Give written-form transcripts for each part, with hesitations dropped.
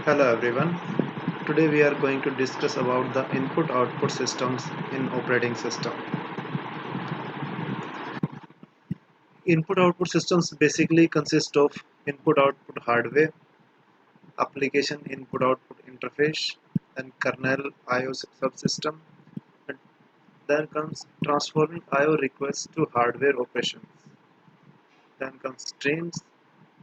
Hello everyone. Today we are going to discuss about the input-output systems in operating system. Input-output systems basically consist of input-output hardware, application input-output interface, and kernel I/O subsystem. And then comes transforming I/O requests to hardware operations. Then comes streams,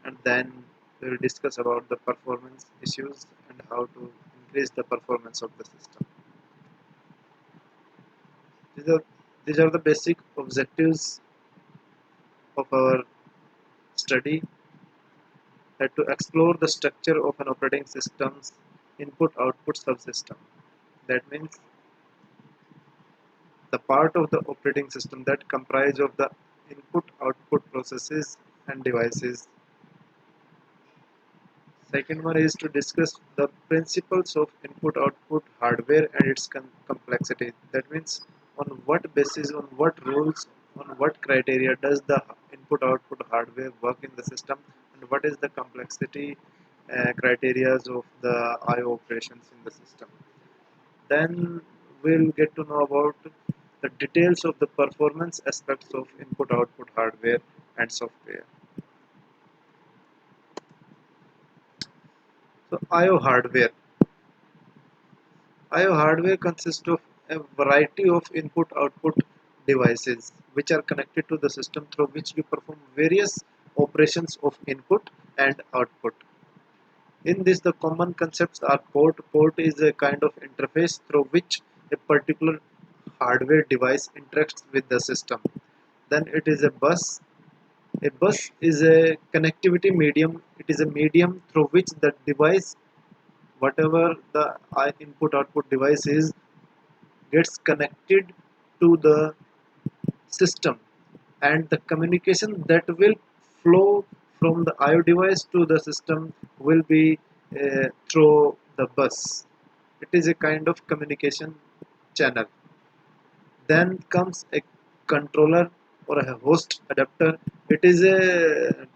and then we will discuss about the performance issues and how to increase the performance of the system. These are, these are the basic objectives of our study, that to explore the structure of an operating system's input-output subsystem. That means the part of the operating system that comprise of the input-output processes and devices. Second one is to discuss the principles of input-output hardware and its complexity. That means on what basis, on what rules, on what criteria does the input-output hardware work in the system, and what is the complexity criteria of the I/O operations in the system. Then we'll get to know about the details of the performance aspects of input-output hardware and software. So I/O hardware. I/O hardware consists of a variety of input-output devices which are connected to the system through which you perform various operations of input and output. In this, the common concepts are port. Port is a kind of interface through which a particular hardware device interacts with the system. Then it is a bus. A bus is a connectivity medium. It is a medium through which the device, whatever the input output device is, gets connected to the system, and the communication that will flow from the IO device to the system will be through the bus. It is a kind of communication channel. Then comes a controller or a host adapter. It is a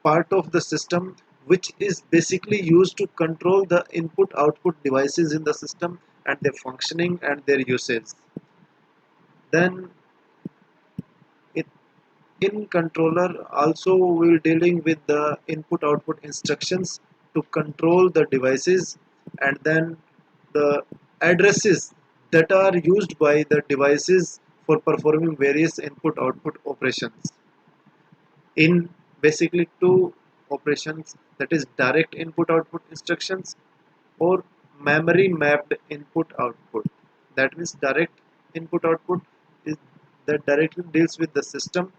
part of the system which is basically used to control the input output devices in the system and their functioning and their usage. Then it, in controller also we're dealing with the input output instructions to control the devices, and then the addresses that are used by the devices for performing various input output operations in basically two operations, that is direct input output instructions or memory mapped input output. That means direct input output is that directly deals with the system,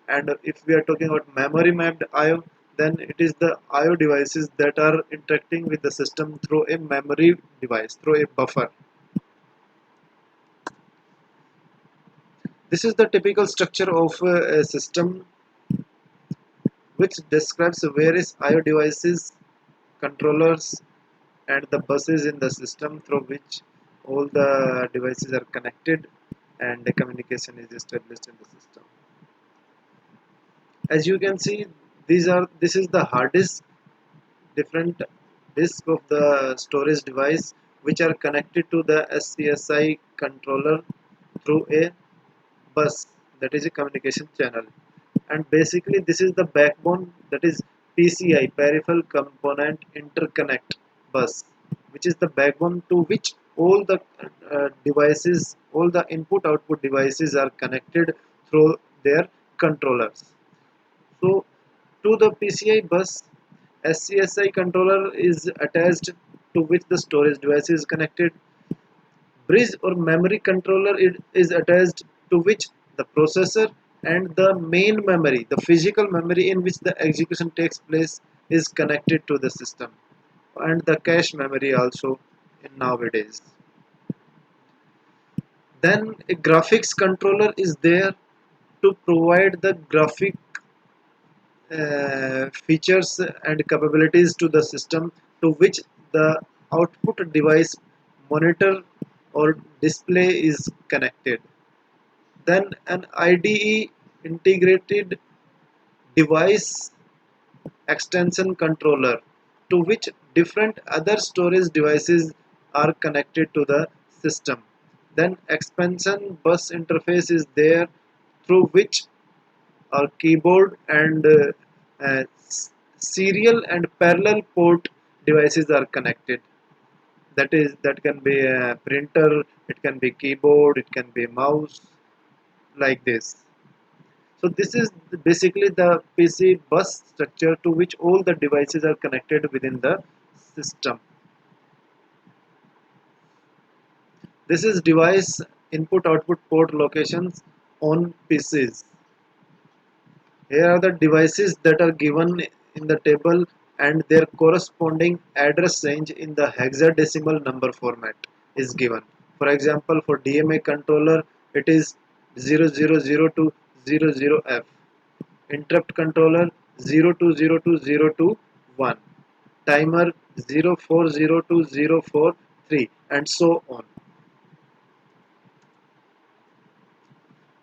and if we are talking about memory mapped IO, then it is the IO devices that are interacting with the system through a memory device, through a buffer. This is the typical structure of a system which describes various IO devices, controllers, and the buses in the system through which all the devices are connected and the communication is established in the system. As you can see, this is the hard disk, different disk of the storage device which are connected to the SCSI controller through a bus, that is a communication channel. And basically this is the backbone, that is PCI, peripheral component interconnect bus, which is the backbone to which all the devices, all the input output devices are connected through their controllers. So to the PCI bus, SCSI controller is attached to which the storage device is connected. Bridge or memory controller is attached to which the processor and the main memory, the physical memory in which the execution takes place, is connected to the system, and the cache memory also in nowadays. Then a graphics controller is there to provide the graphic features and capabilities to the system to which the output device monitor or display is connected. Then an IDE, integrated device extension controller, to which different other storage devices are connected to the system. Then expansion bus interface is there, through which our keyboard and serial and parallel port devices are connected. That can be a printer, it can be keyboard, it can be mouse, like this. So this is basically the PC bus structure to which all the devices are connected within the system. This is device input output port locations on PCs. Here are the devices that are given in the table and their corresponding address range in the hexadecimal number format is given. For example, for DMA controller it is 0002 to 00F. Interrupt controller 020 to 021. Timer 040 to 043, and so on.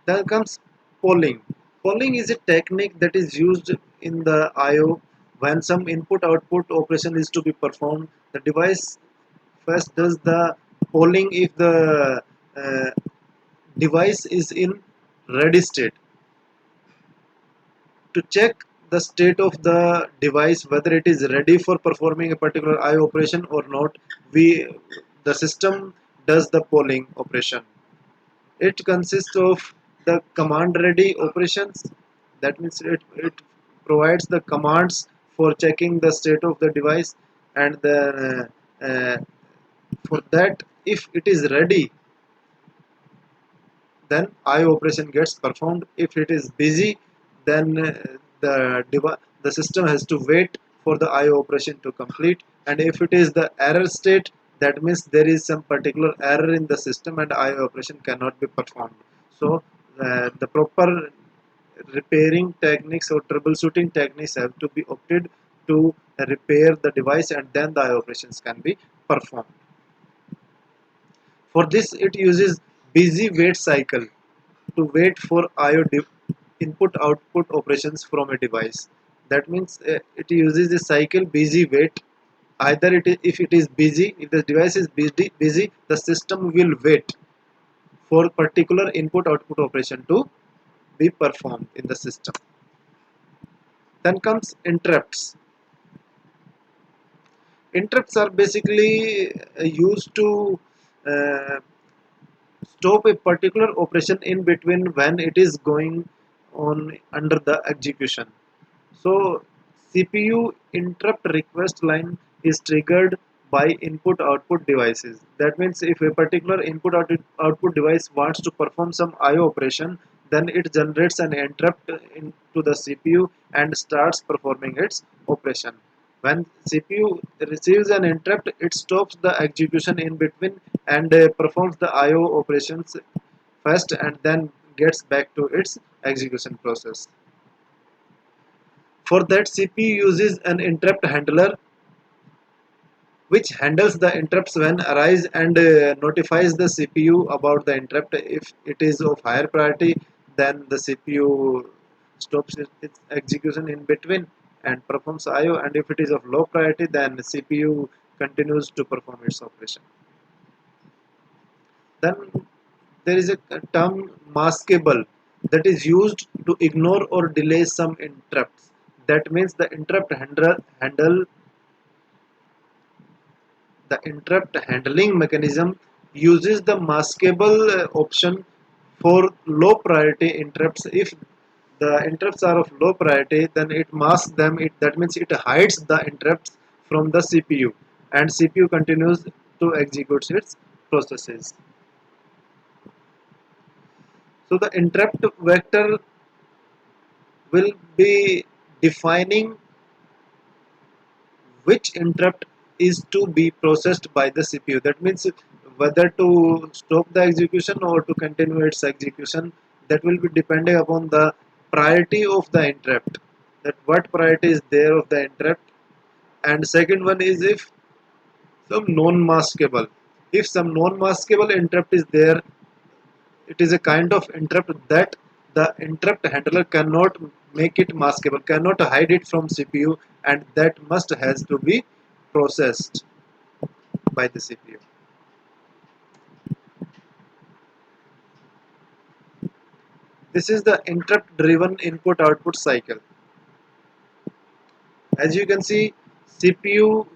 Then comes polling. Polling is a technique that is used in the I/O when some input-output operation is to be performed. The device first does the polling if the uh, device is in ready state. To check the state of the device, whether it is ready for performing a particular I/O operation or not, the system does the polling operation. It consists of the command ready operations. That means it provides the commands for checking the state of the device, and for that, if it is ready, then I/O operation gets performed. If it is busy, then the system has to wait for the I/O operation to complete. And if it is the error state, that means there is some particular error in the system and I/O operation cannot be performed. So the proper repairing techniques or troubleshooting techniques have to be opted to repair the device, and then the I/O operations can be performed. For this, it uses busy wait cycle to wait for I/O input output operations from a device. That means it uses the cycle busy wait. Either if it is busy, if the device is busy, the system will wait for particular input output operation to be performed in the system. Then comes interrupts. Interrupts are basically used to uh, stop a particular operation in between when it is going on under the execution. So CPU interrupt request line is triggered by input output devices. That means if a particular input output device wants to perform some IO operation, then it generates an interrupt into the CPU and starts performing its operation. When CPU receives an interrupt, it stops the execution in between and performs the IO operations first, and then gets back to its execution process. For that, CPU uses an interrupt handler which handles the interrupts when arise and notifies the CPU about the interrupt. If it is of higher priority, then the CPU stops its execution in between and performs IO, and if it is of low priority, then the CPU continues to perform its operation. Then there is a term maskable that is used to ignore or delay some interrupts. That means the interrupt handling mechanism uses the maskable option for low priority interrupts. If the interrupts are of low priority, then it masks them. That means it hides the interrupts from the CPU, and CPU continues to execute its processes. So the interrupt vector will be defining which interrupt is to be processed by the CPU. That means whether to stop the execution or to continue its execution, that will be depending upon the priority of the interrupt. That what priority is there of the interrupt. And second one is if some non-maskable. If some non-maskable interrupt is there, it is a kind of interrupt that the interrupt handler cannot make it maskable, cannot hide it from CPU, and that must has to be processed by the CPU. This is the interrupt driven input output cycle. As you can see, CPU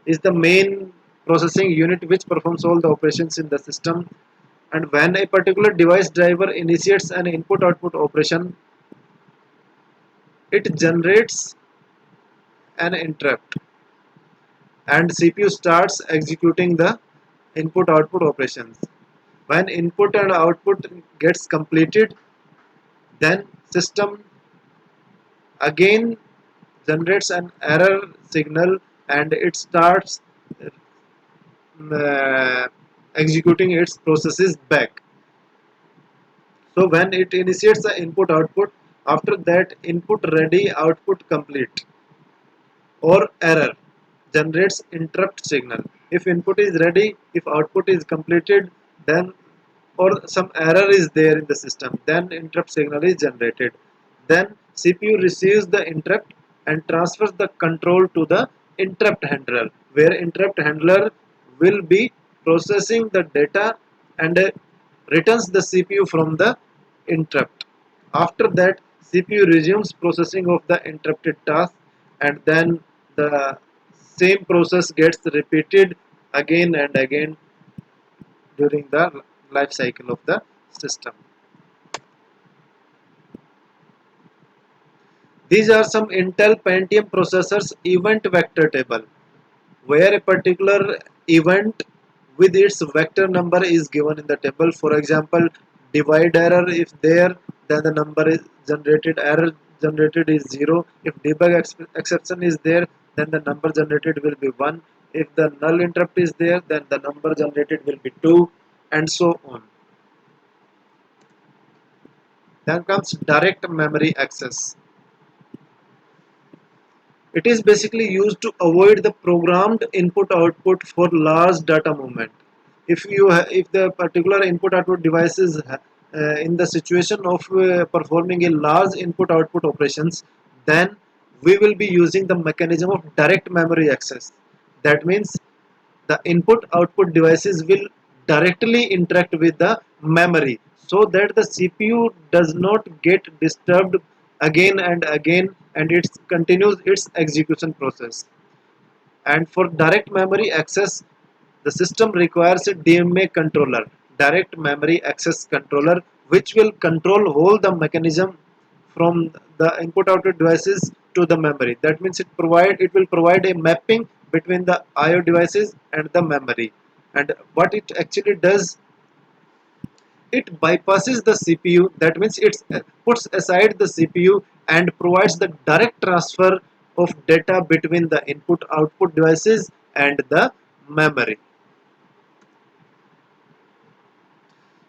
is the main processing unit which performs all the operations in the system, and when a particular device driver initiates an input output operation, it generates an interrupt and CPU starts executing the input output operations. When input and output gets completed, then system again generates an error signal and it starts uh, executing its processes back. So when it initiates the input output, after that input ready output complete or error generates interrupt signal. If input is ready, if output is completed, then or some error is there in the system, then interrupt signal is generated. Then CPU receives the interrupt and transfers the control to the interrupt handler, where interrupt handler will be processing the data and returns the CPU from the interrupt. After that, CPU resumes processing of the interrupted task, and then the same process gets repeated again and again during the life cycle of the system. These are some Intel Pentium processors event vector table, where a particular event with its vector number is given in the table. For example, divide error if there, then the number is generated, error generated is 0. If debug exception is there, then the number generated will be 1. If the null interrupt is there, then the number generated will be 2, and so on. Then comes direct memory access. It is basically used to avoid the programmed input output for large data movement. If the particular input output device is in the situation of performing a large input output operations, then we will be using the mechanism of direct memory access. That means the input output devices will directly interact with the memory, so that the CPU does not get disturbed again and again, and it continues its execution process. And for direct memory access, the system requires a DMA controller, direct memory access controller, which will control all the mechanism from the input output devices to the memory. That means it will provide a mapping between the IO devices and the memory. And what it actually does, it bypasses the CPU. That means it puts aside the CPU and provides the direct transfer of data between the input output devices and the memory.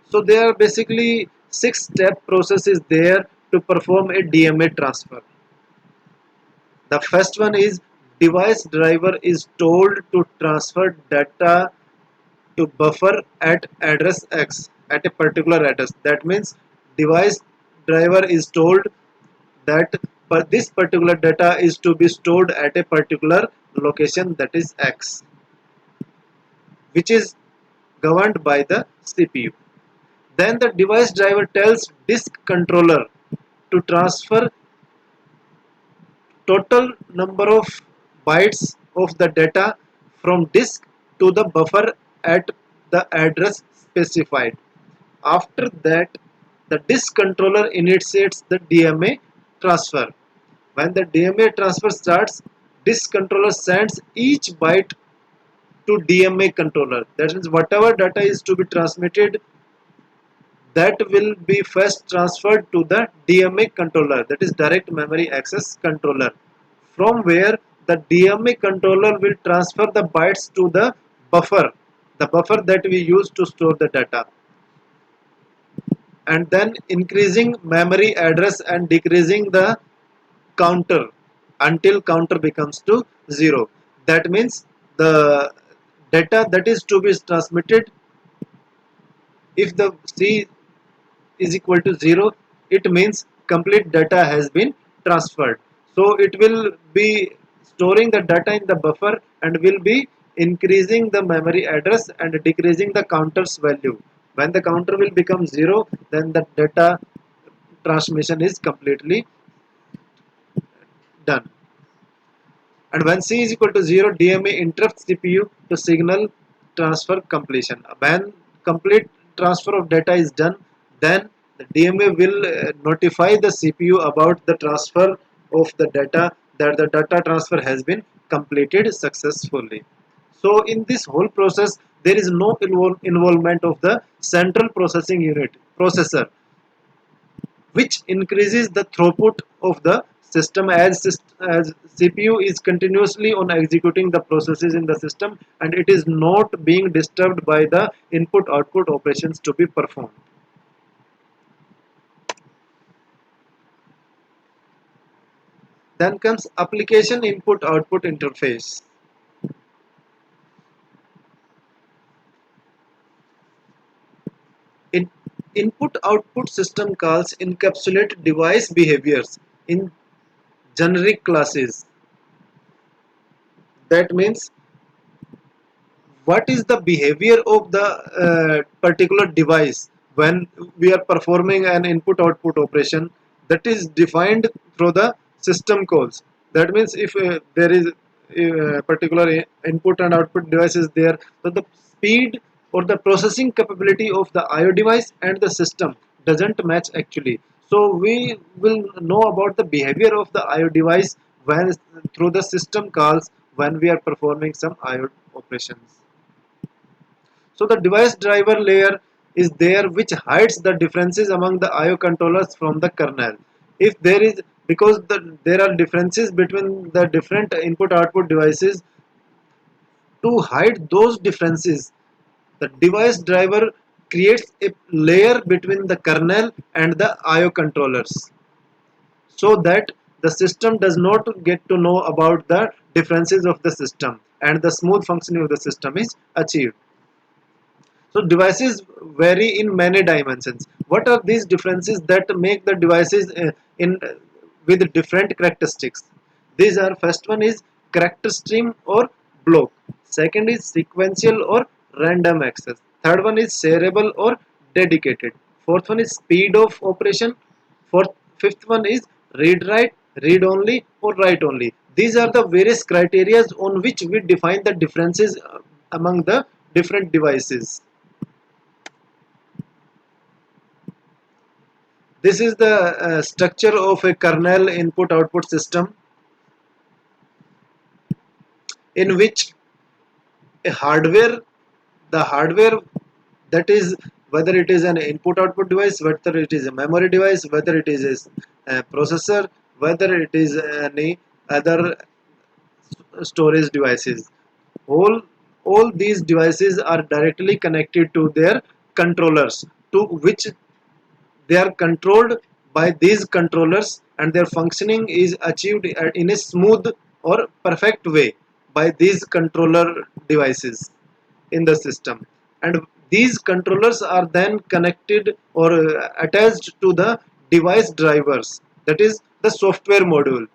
So there are basically 6-step processes there to perform a DMA transfer. The first one is device driver is told to transfer data to buffer at address X at a particular address. That means device driver is told that this particular data is to be stored at a particular location, that is X, which is governed by the CPU. Then the device driver tells disk controller to transfer total number of bytes of the data from disk to the buffer at the address specified. After that, the disk controller initiates the DMA transfer. When the DMA transfer starts, disk controller sends each byte to DMA controller. That means whatever data is to be transmitted, that will be first transferred to the DMA controller, that is direct memory access controller, from where the DMA controller will transfer the bytes to the buffer that we use to store the data, and then increasing memory address and decreasing the counter until counter becomes to 0. That means the data that is to be transmitted, if the C is equal to 0, it means complete data has been transferred. So it will be storing the data in the buffer and will be increasing the memory address and decreasing the counter's value. When the counter will become 0, then the data transmission is completely done. And when C is equal to 0, DMA interrupts CPU to signal transfer completion. When complete transfer of data is done, then the DMA will notify the CPU about the transfer of the data, that the data transfer has been completed successfully. So in this whole process, there is no involvement of the central processing unit processor, which increases the throughput of the system as CPU is continuously on executing the processes in the system, and it is not being disturbed by the input output operations to be performed. Then comes application input output interface. In input output system calls encapsulate device behaviors in generic classes. That means what is the behavior of the particular device when we are performing an input output operation, that is defined through the system calls. That means if there is a particular input and output device is there, so the speed or the processing capability of the IO device and the system doesn't match actually. So we will know about the behavior of the IO device when through the system calls when we are performing some IO operations. So the device driver layer is there, which hides the differences among the IO controllers from the kernel. If there is, because there are differences between the different input output devices, to hide those differences, the device driver creates a layer between the kernel and the IO controllers, so that the system does not get to know about the differences of the system and the smooth functioning of the system is achieved. So devices vary in many dimensions. What are these differences that make the devices in with different characteristics? These are: first one is character stream or block. Second is sequential or random access. Third one is shareable or dedicated. Fourth one is speed of operation. Fifth one is read write, read only or write only. These are the various criteria on which we define the differences among the different devices. This is the structure of a kernel input output system, in which a hardware the hardware, that is, whether it is an input output device, whether it is a memory device, whether it is a processor, whether it is any other storage devices, all these devices are directly connected to their controllers, to which they are controlled by these controllers, and their functioning is achieved in a smooth or perfect way by these controller devices in the system. And these controllers are then connected or attached to the device drivers, that is the software module.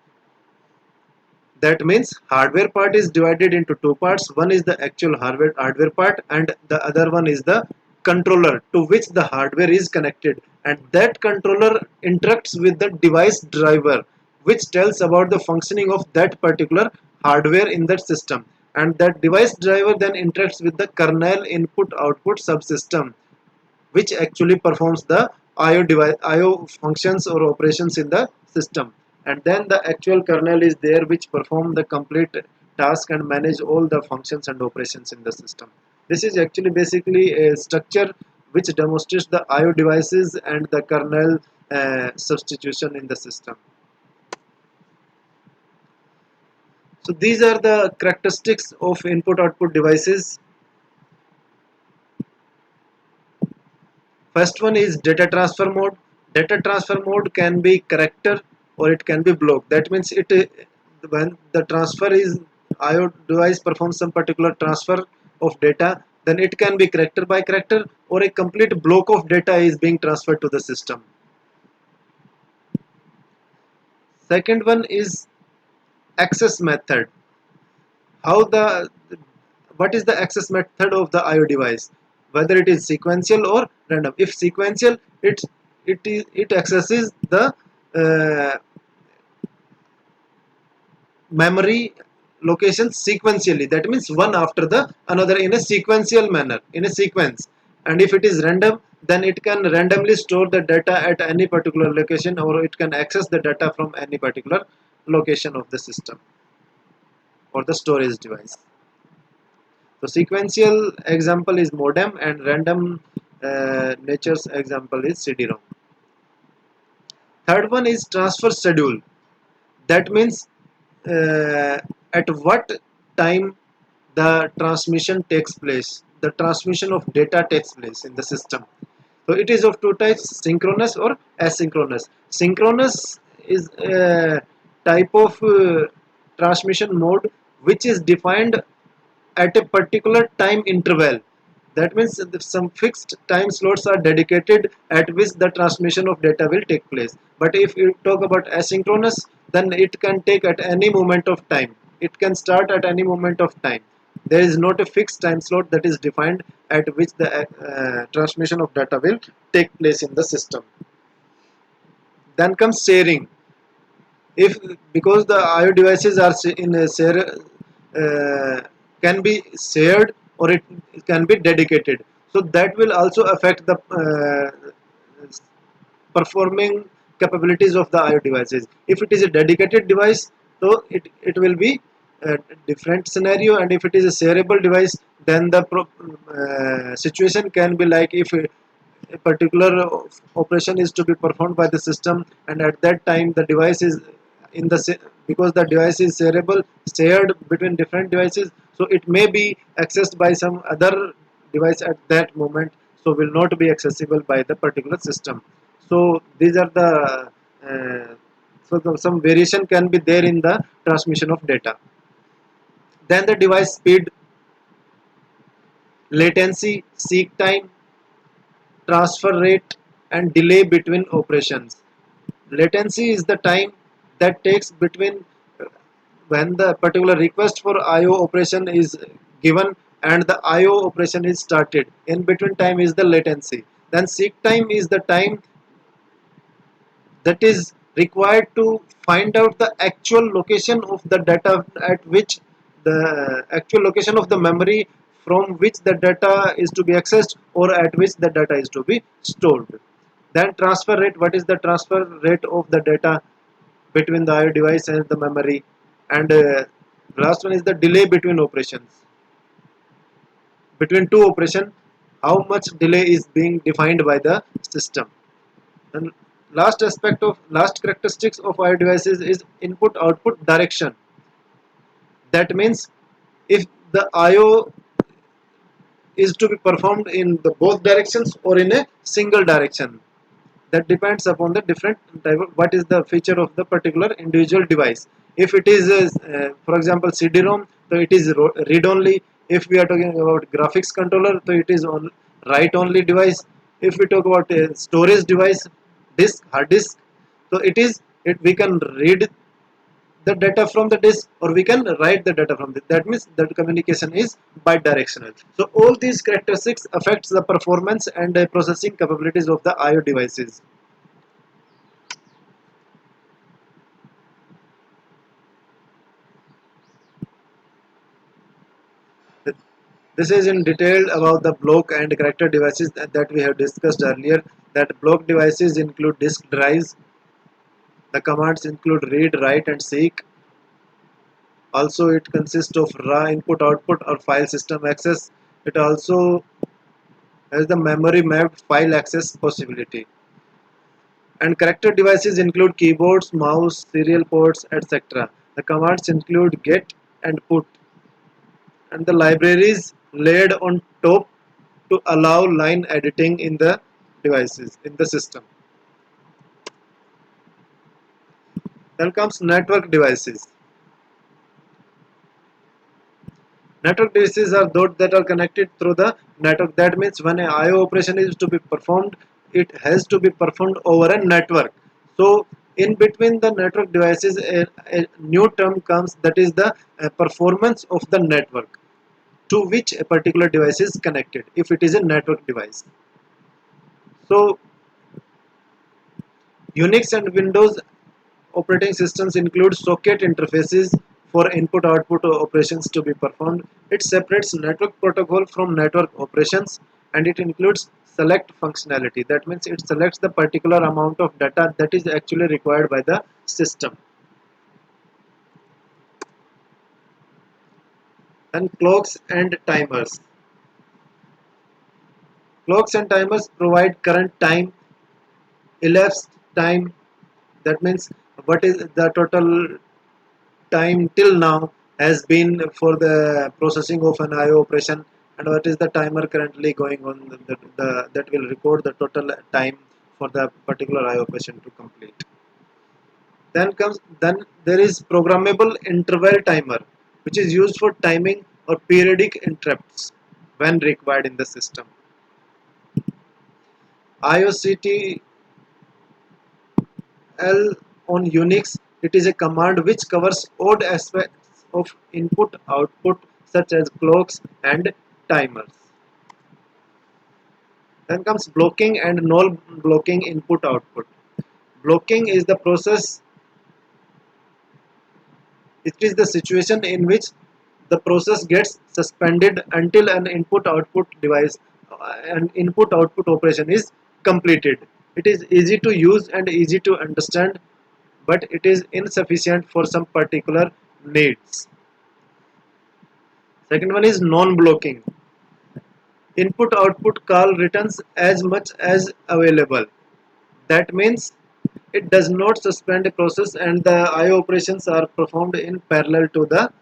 That means hardware part is divided into two parts. One is the actual hardware part, and the other one is the controller to which the hardware is connected, and that controller interacts with the device driver, which tells about the functioning of that particular hardware in that system. And that device driver then interacts with the kernel input output subsystem, which actually performs the IO functions or operations in the system. And then the actual kernel is there, which perform the complete task and manage all the functions and operations in the system. This is actually basically a structure which demonstrates the IO devices and the kernel substitution in the system. So these are the characteristics of input output devices. First one is data transfer mode. Data transfer mode can be character or it can be block. That means when the transfer is IO device performs some particular transfer of data, then it can be character by character, or a complete block of data is being transferred to the system. Second one is access method. how the what is the access method of the IO device, whether it is sequential or random. If sequential, it accesses the uh, memory locations sequentially, that means one after the another in a sequential manner, in a sequence. And if it is random, then it can randomly store the data at any particular location, or it can access the data from any particular location of the system or the storage device. So sequential example is modem, and random nature's example is CD-ROM. Third one is transfer schedule. That means uh, at what time the transmission takes place, the transmission of data takes place in the system. So it is of two types: synchronous or asynchronous. Synchronous is a type of transmission mode which is defined at a particular time interval. That means that some fixed time slots are dedicated at which the transmission of data will take place. But if you talk about asynchronous, then it can take at any moment of time. It can start at any moment of time. There is not a fixed time slot that is defined at which the transmission of data will take place in the system. Then comes sharing. If because the IO devices are in a share, can be shared, or it can be dedicated, so that will also affect the performing capabilities of the IO devices. If it is a dedicated device, so it will be a different scenario, and if it is a shareable device, then the situation can be like if a particular operation is to be performed by the system, and at that time the device is in the because the device is shared between different devices, so it may be accessed by some other device at that moment, so will not be accessible by the particular system. So these are the some variation can be there in the transmission of data. Then the device speed, latency, seek time, transfer rate, and delay between operations. Latency is the time that takes between when the particular request for IO operation is given and the IO operation is started. In between time is the latency. Then seek time is the time that is required to find out the actual location of the data at which the actual location of the memory from which the data is to be accessed, or at which the data is to be stored. Then transfer rate, what is the transfer rate of the data between the IO device and the memory. And last one is the delay between operations, between two operations, how much delay is being defined by the system. And last characteristics of IO devices is input output direction. That means if the IO is to be performed in the both directions or in a single direction, that depends upon the different type of what is the feature of the particular individual device. If it is for example CD-ROM, so it is read only. If we are talking about graphics controller, so it is on write only device. If we talk about a storage device, hard disk, so we can read the data from the disk, or we can write the data from it. That means that communication is bidirectional. So all these characteristics affects the performance and processing capabilities of the IO devices. This is in detail about the block and character devices that we have discussed earlier. That block devices include disk drives. The commands include read, write, and seek. Also, it consists of raw input, output, or file system access. It also has the memory mapped file access possibility. And character devices include keyboards, mouse, serial ports, etc. The commands include get and put, and the libraries laid on top to allow line editing in the devices in the system. Then comes network devices. Network devices are those that are connected through the network. That means when an IO operation is to be performed, it has to be performed over a network. So In between the network devices, a new term comes, that is the performance of the network to which a particular device is connected, if it is a network device. So Unix and Windows operating systems include socket interfaces for input-output operations to be performed. It separates network protocol from network operations, and it includes select functionality. That means it selects the particular amount of data that is actually required by the system. And clocks and timers. Clocks and timers provide current time, elapsed time, that means what is the total time till now has been for the processing of an IO operation, and what is the timer currently going on, that will record the total time for the particular IO operation to complete. Then there is programmable interval timer, which is used for timing or periodic interrupts when required in the system. IOCTL on Unix, it is a command which covers odd aspects of input output such as clocks and timers. Then comes blocking and non-blocking input output. Blocking is the process, it is the situation in which the process gets suspended until an input output device an input output operation is completed. It is easy to use and easy to understand, but it is insufficient for some particular needs. Second one is non-blocking. Input output call returns as much as available. That means it does not suspend a process, and the IO operations are performed in parallel to the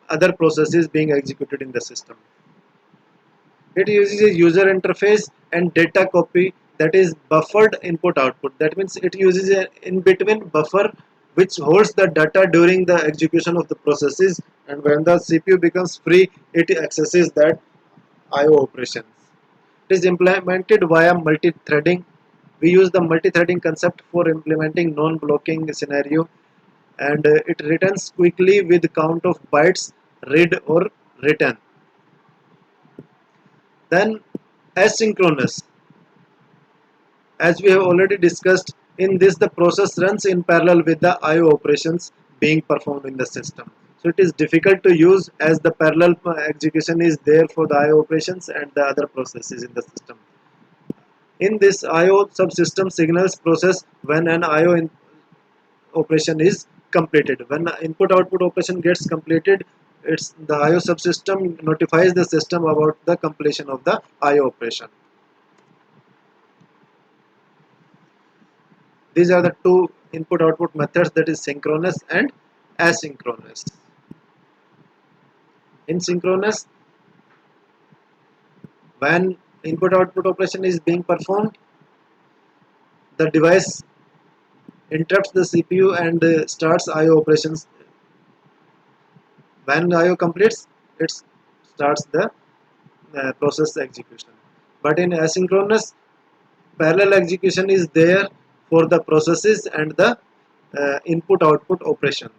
other processes being executed in the system. It uses a user interface and data copy, that is buffered input output. That means it uses an in between buffer which holds the data during the execution of the processes, and when the CPU becomes free, it accesses that IO operations. It is implemented via multi-threading. We use the multi-threading concept for implementing non-blocking scenario, and it returns quickly with count of bytes read or written. Then asynchronous. As we have already discussed, in this the process runs in parallel with the IO operations being performed in the system. So it is difficult to use as the parallel execution is there for the IO operations and the other processes in the system. In this, IO subsystem signals process when an IO operation is completed. When input output operation gets completed, it's the IO subsystem notifies the system about the completion of the IO operation. These are the two input output methods, that is synchronous and asynchronous. In synchronous, when input output operation is being performed, the device interrupts the CPU and starts IO operations. When IO completes, it starts the process execution. But in asynchronous, parallel execution is there for the processes and the input output operations.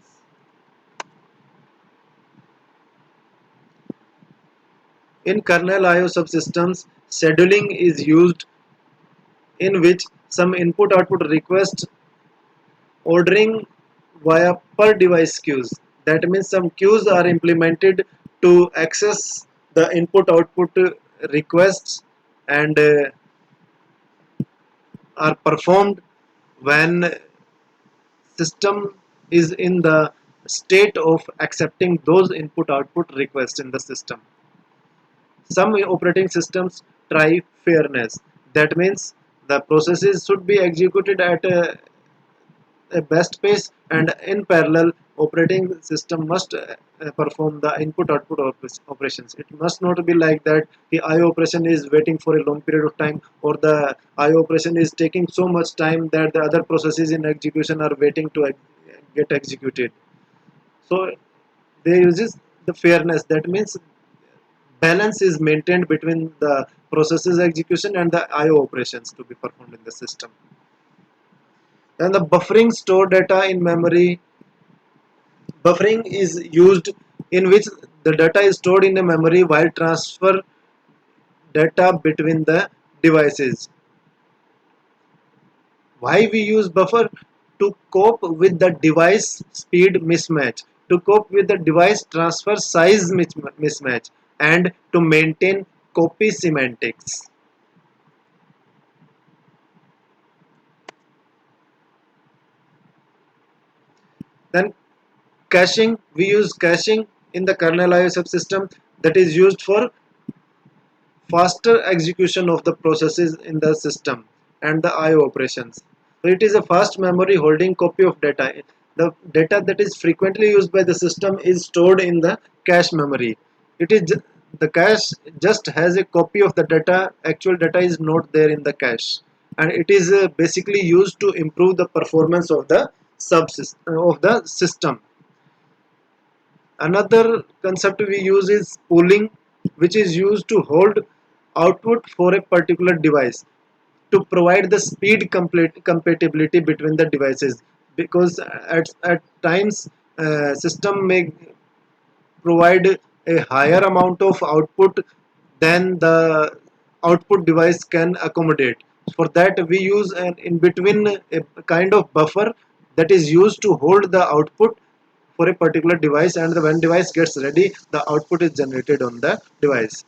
In kernel IO subsystems, scheduling is used, in which some input output request ordering via per device queues. That means some queues are implemented to access the input output requests, and are performed when system is in the state of accepting those input output requests in the system. Some operating systems try fairness. That means the processes should be executed at a best pace, and in parallel operating system must perform the input output operations. It must not be like that the IO operation is waiting for a long period of time, or the IO operation is taking so much time that the other processes in execution are waiting to get executed. So they uses the fairness. That means balance is maintained between the processes execution and the IO operations to be performed in the system. Then the buffering store data in memory. Buffering is used in which the data is stored in a memory while transfer data between the devices. Why we use buffer? To cope with the device speed mismatch, to cope with the device transfer size mismatch, and to maintain copy semantics. Then caching, we use caching in the kernel IO subsystem, that is used for faster execution of the processes in the system and the IO operations. So it is a fast memory holding copy of data. The data that is frequently used by the system is stored in the cache memory. It is the cache just has a copy of the data. Actual data is not there in the cache, and it is basically used to improve the performance of the subsystem of the system. Another concept we use is pooling, which is used to hold output for a particular device to provide the speed compatibility between the devices, because at times system may provide a higher amount of output than the output device can accommodate. For that we use an in between a kind of buffer that is used to hold the output for a particular device, and when device gets ready the output is generated on the device.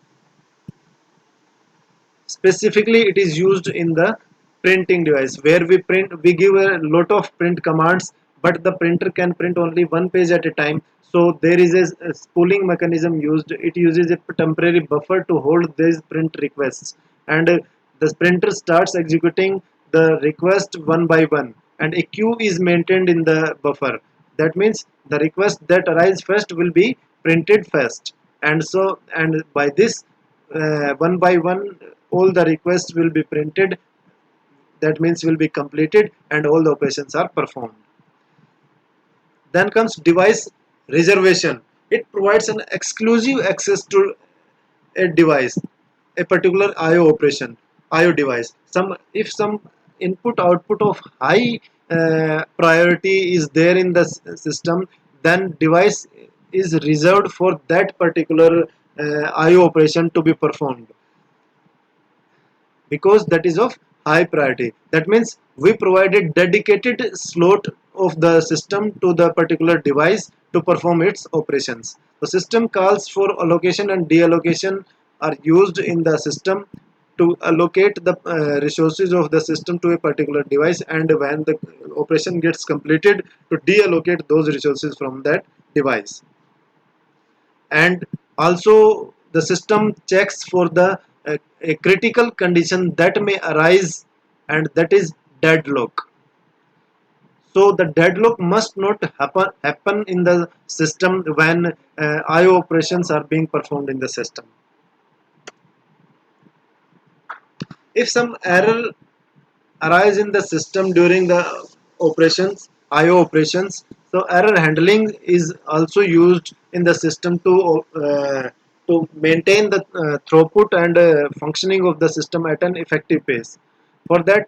Specifically it is used in the printing device, where we give a lot of print commands, but the printer can print only one page at a time. So there is a spooling mechanism used. It uses a temporary buffer to hold these print requests, and the printer starts executing the request one by one, and a queue is maintained in the buffer. That means the request that arise first will be printed first, and so and by this one by one all the requests will be printed, that means will be completed, and all the operations are performed. Then comes device reservation. It provides an exclusive access to a device, a particular IO operation, IO device. If some input output of high priority is there in the system, then device is reserved for that particular IO operation to be performed, because that is of high priority. That means we provided dedicated slot of the system to the particular device to perform its operations. The system calls for allocation and deallocation are used in the system to allocate the resources of the system to a particular device, and when the operation gets completed, to deallocate those resources from that device. And also the system checks for the a critical condition that may arise, and that is deadlock. So the deadlock must not happen in the system when IO operations are being performed in the system. If some error arise in the system during the operations, IO operations, so error handling is also used in the system to maintain the throughput and functioning of the system at an effective pace. For that,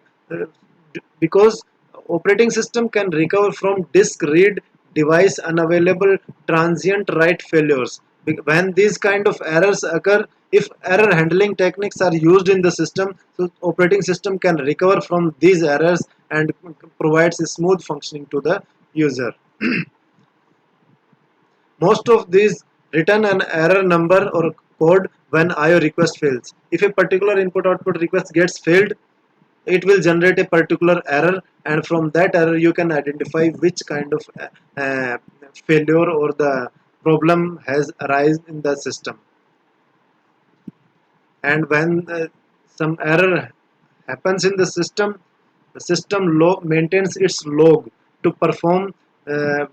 because operating system can recover from disk read, device unavailable, transient write failures. When these kind of errors occur, if error handling techniques are used in the system, so operating system can recover from these errors and provides a smooth functioning to the user. Most of these return an error number or code when IO request fails. If a particular input output request gets failed, it will generate a particular error, and from that error you can identify which kind of uh, failure or the problem has arisen in the system. And when some error happens in the system maintains its log to perform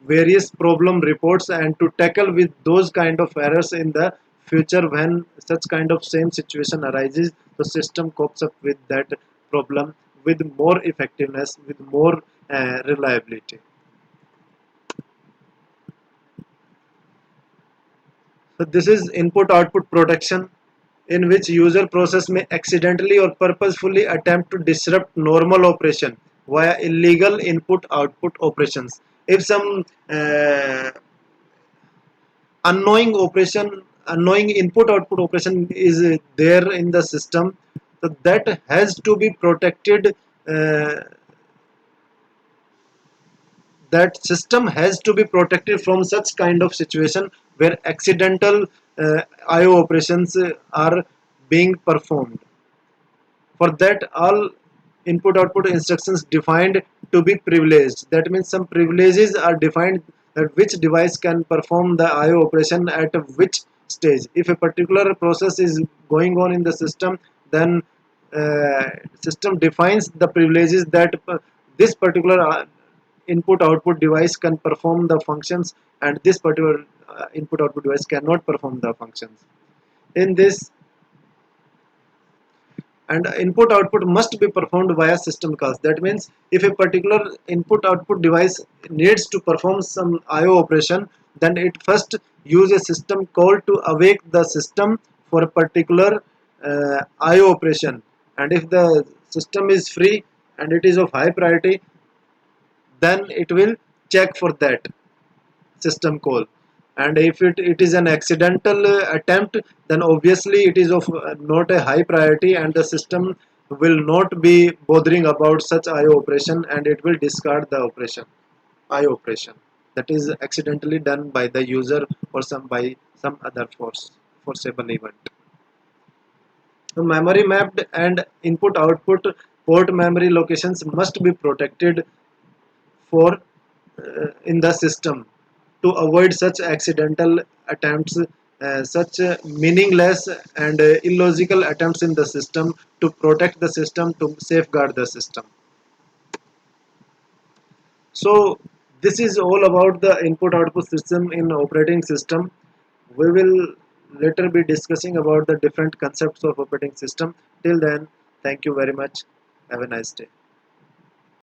various problem reports and to tackle with those kind of errors in the future. When such kind of same situation arises, the system copes up with that problem with more effectiveness, with more reliability. So this is input output protection, in which user process may accidentally or purposefully attempt to disrupt normal operation via illegal input output operations. If some unknowing input output operation is there in the system, so that has to be protected. That system has to be protected from such kind of situation where accidental IO operations are being performed. For that, all input output instructions defined to be privileged. That means some privileges are defined that which device can perform the IO operation at which stage. If a particular process is going on in the system, then system defines the privileges that this particular input output device can perform the functions, and this particular input output device cannot perform the functions. In this, and input output must be performed via system calls. That means if a particular input output device needs to perform some IO operation, then it first use a system call to awake the system for a particular IO operation. And if the system is free and it is of high priority, then it will check for that system call. And if it is an accidental attempt, then obviously it is of not a high priority, and the system will not be bothering about such IO operation, and it will discard the operation, IO operation that is accidentally done by the user or some other forcible event. So memory mapped and input output port memory locations must be protected for in the system to avoid such accidental attempts, such meaningless and illogical attempts in the system, to protect the system, to safeguard the system. So this is all about the input output system in operating system. We will later be discussing about the different concepts of operating system. Till then, thank you very much. Have a nice day.